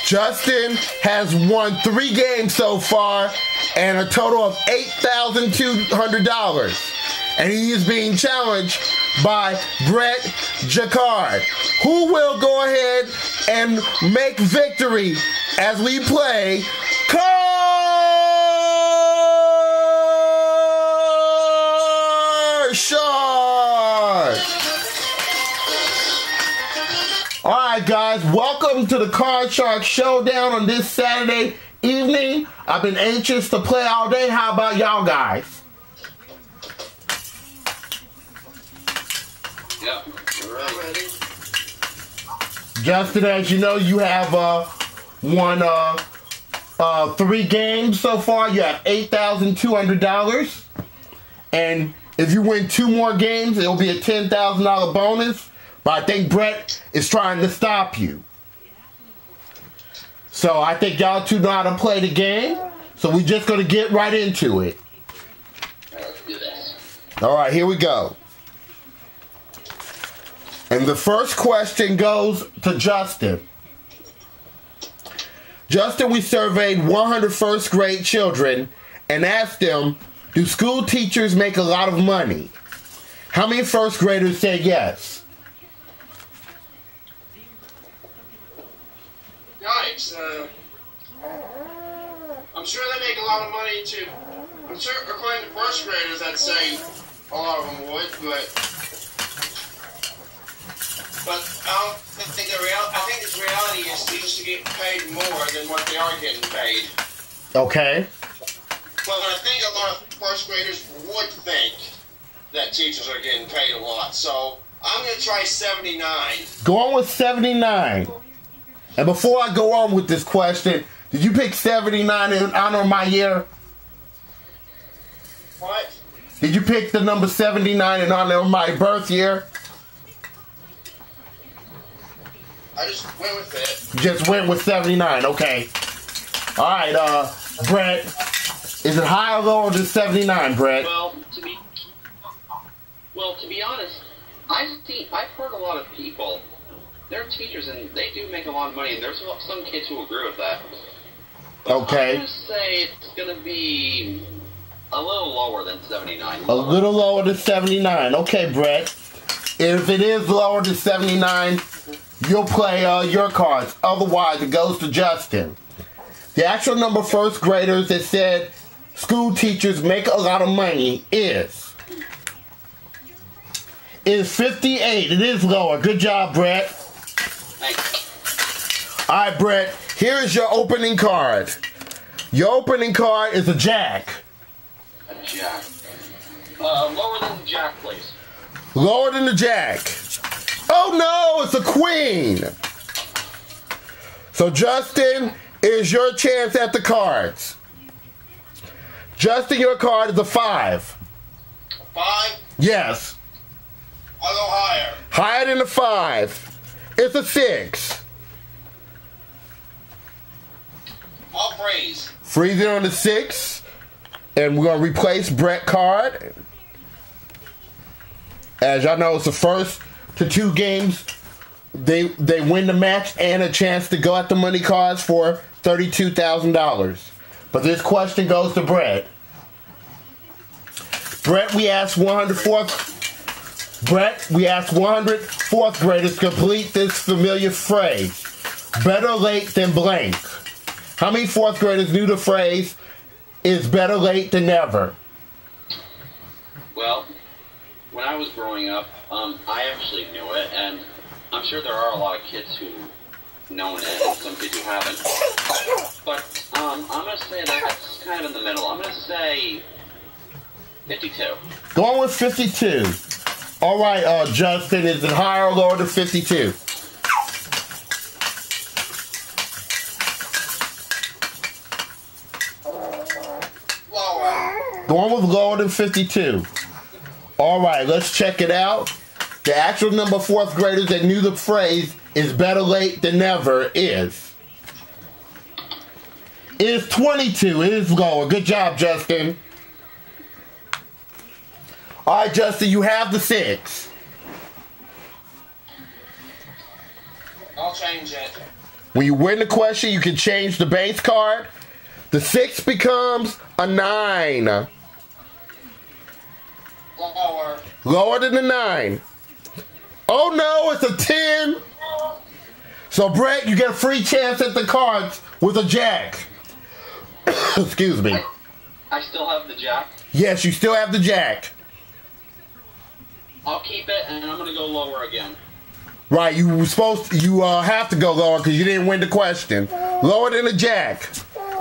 Justin has won 3 games so far and a total of $8,200. And he is being challenged by bjacquard, who will go ahead and make victory as we play Card Shark. Alright guys, welcome to the Card Shark Showdown on this Saturday evening. I've been anxious to play all day. How about y'all guys? Yeah, we're ready. Justin, as you know, you have won 3 games so far. You have $8,200. And if you win 2 more games, it'll be a $10,000 bonus. But I think Brett is trying to stop you. So I think y'all two know how to play the game. So we're just going to get right into it. Let's do this. All right, here we go. And the first question goes to Justin. Justin, we surveyed 100 first grade children and asked them, do school teachers make a lot of money? How many first graders said yes? Yikes. I'm sure they make a lot of money too. I'm sure, according to first graders, I'd say a lot of them would, but I don't think the reality is teachers should get paid more than what they are getting paid. Okay. But I think a lot of first graders would think that teachers are getting paid a lot. So I'm going to try 79. Go on with 79. And before I go on with this question, did you pick 79 in honor of my year? What? Did you pick the number 79 in honor of my birth year? I just went with it. You just went with 79, okay. Alright, Brett, is it high or lower than 79, Brett? Well, to be honest, I've heard a lot of people. They're teachers and they do make a lot of money, and there's some kids who agree with that. But Okay. I'm going to say it's going to be a little lower than 79. A little lower than 79. Okay, Brett. If it is lower than 79, you'll play your cards. Otherwise, it goes to Justin. The actual number of first graders that said school teachers make a lot of money is 58. It is lower. Good job, Brett. Thanks. All right, Brett. Here is your opening card. Your opening card is a jack. A jack. Lower than the jack, please. Lower than the jack. Oh no, it's a queen. So Justin, is your chance at the cards. Justin, your card is a 5. 5? Yes. I'll go higher. Higher than a 5. It's a 6. I'll freeze. Freeze it on the 6. And we're going to replace Brett's card. As y'all know, it's the first to 2 games. They win the match and a chance to go at the money cards for $32,000. But this question goes to Brett. Brett, we asked 100 fourth graders to complete this familiar phrase. Better late than blank. How many 4th graders knew the phrase is better late than never? Well, when I was growing up, I actually knew it, and I'm sure there are a lot of kids who know it, and some kids who haven't. But I'm going to say that's kind of in the middle. I'm going to say 52. Going with 52. All right, Justin, is it higher or lower than 52? Lower. Going with lower than 52. All right, let's check it out. The actual number of 4th graders that knew the phrase is better late than never is 22. It is lower. Good job, Justin. All right, Justin, you have the 6. I'll change it. When you win the question, you can change the base card. The 6 becomes a 9. Lower. Lower than the 9. Oh no, it's a 10. So Brett, you get a free chance at the cards with a jack. Excuse me. I still have the jack. Yes, you still have the jack. I'll keep it, and I'm going to go lower again. Right, you were supposed to, you have to go lower because you didn't win the question. Lower than a jack.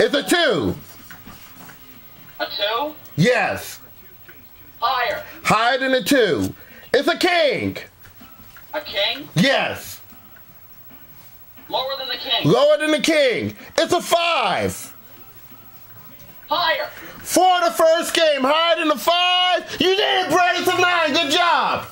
It's a 2. A 2? Yes. Higher. Higher than a 2. It's a king. A king? Yes. Lower than the king. Lower than the king. It's a 5. Higher. For the first game, higher than the 5. You did it, Brett. It's a 9. Good job.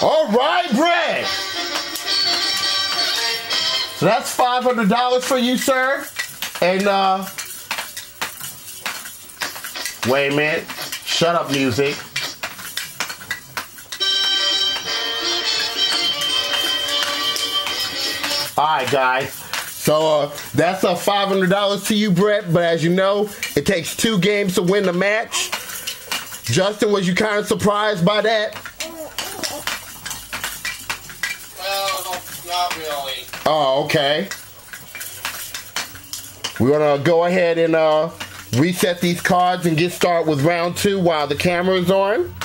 All right, Brett. So that's $500 for you, sir. And, wait a minute. Shut up, music. All right, guys. So that's $500 to you, Brett. But as you know, it takes 2 games to win the match. Justin, was you kind of surprised by that? Well, not really. Oh, okay. We're going to go ahead and reset these cards and get started with round 2 while the camera is on.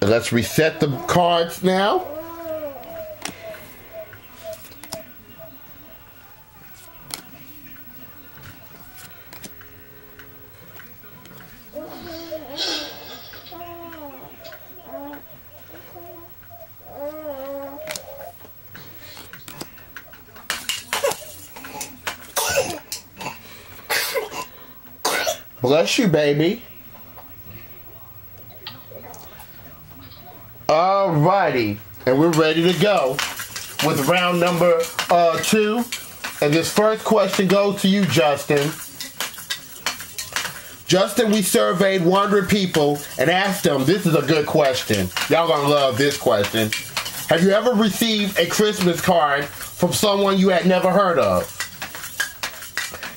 Let's reset the cards now. Bless you, baby. Alrighty, and we're ready to go with round number 2. And this first question goes to you, Justin. Justin, we surveyed 100 people and asked them, this is a good question. Y'all gonna love this question. Have you ever received a Christmas card from someone you had never heard of?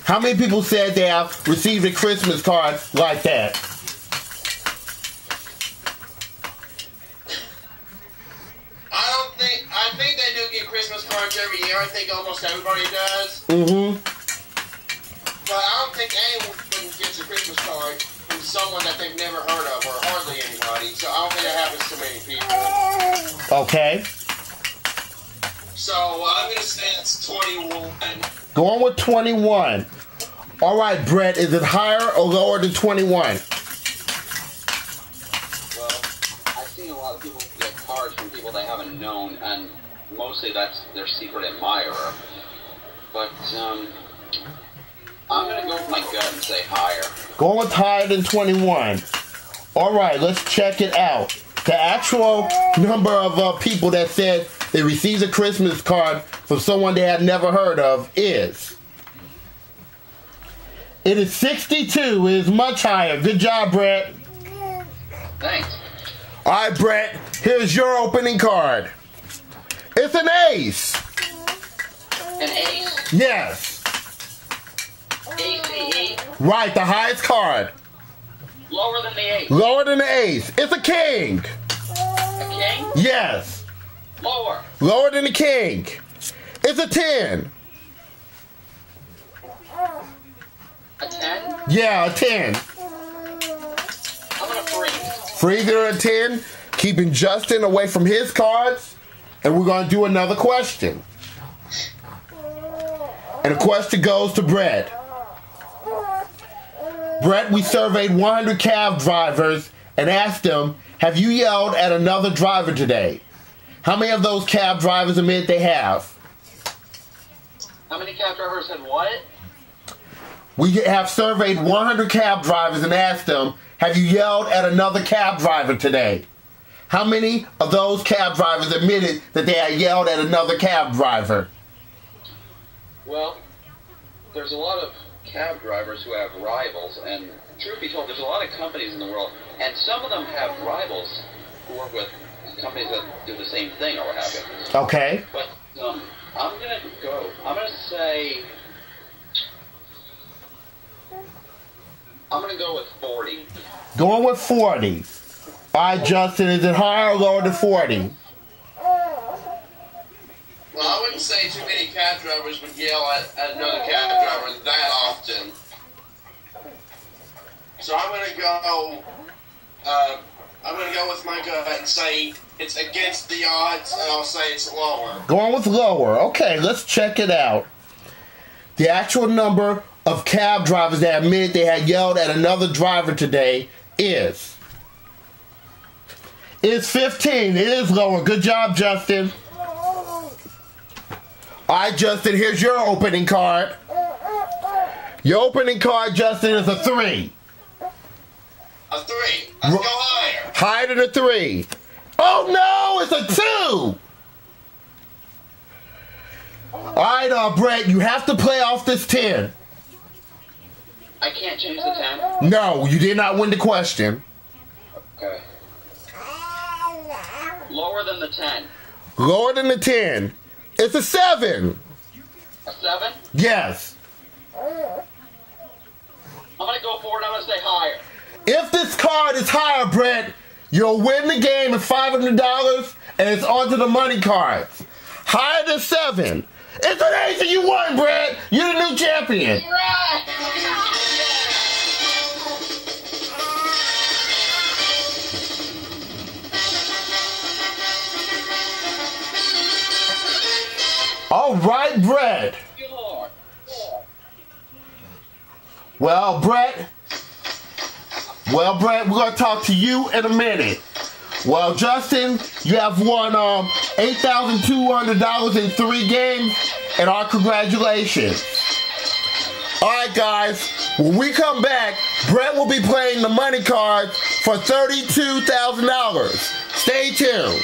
How many people said they have received a Christmas card like that? I think they do get Christmas cards every year. I think almost everybody does. Mm-hmm. But I don't think anyone gets a Christmas card from someone that they've never heard of, or hardly anybody. So I don't think that happens to many people. Okay. So I'm going to say it's 21. Going with 21. All right, Brett, is it higher or lower than 21? Well, I've seen a lot of people get cards from people they haven't known, and mostly that's their secret admirer. But I'm going to go with my gut and say higher. Going with higher than 21. All right, let's check it out. The actual number of people that said they received a Christmas card from someone they had never heard of is... It is 62. It is much higher. Good job, Brett. Thanks. All right, Brett, here's your opening card. It's an ace. An ace? Yes. ACE? Right, the highest card. Lower than the ace? Lower than the ace. It's a king. A king? Yes. Lower? Lower than the king. It's a 10. A 10? Yeah, a 10. I'm gonna freeze. Freezer a 10, keeping Justin away from his cards. And we're going to do another question. And the question goes to Brett. Brett, we surveyed 100 cab drivers and asked them, have you yelled at another driver today? How many of those cab drivers admit they have? How many cab drivers had what? We have surveyed 100 cab drivers and asked them, have you yelled at another cab driver today? How many of those cab drivers admitted that they had yelled at another cab driver? Well, there's a lot of cab drivers who have rivals, and truth be told, there's a lot of companies in the world, and some of them have rivals who work with companies that do the same thing or what have you. Okay. But I'm gonna go with 40. Going with 40. All right, Justin, is it higher or lower than 40? Well, I wouldn't say too many cab drivers would yell at another cab driver that often. So I'm gonna go with my gut and say it's against the odds, and I'll say it's lower. Going with lower. Okay, let's check it out. The actual number of cab drivers that admitted they had yelled at another driver today is 15. It is lower. Good job, Justin. All right, Justin, here's your opening card. Your opening card, Justin, is a 3. A 3. Let's go higher. Higher than a 3. Oh, no, it's a 2. All right, Brett, you have to play off this 10. I can't change the 10? No, you did not win the question. Okay. Lower than the 10. Lower than the 10. It's a 7. A 7? Yes. I'm going to go for it. I'm going to say higher. If this card is higher, Brett, you'll win the game at $500, and it's onto the money cards. Higher than 7. It's an ace and you won, Brett. You're the new champion. Right. All right, Brett. Well, Brett, we're going to talk to you in a minute. Well, Justin, you have won $8,200 in 3 games, and our congratulations. All right, guys, when we come back, Brett will be playing the money cards for $32,000. Stay tuned.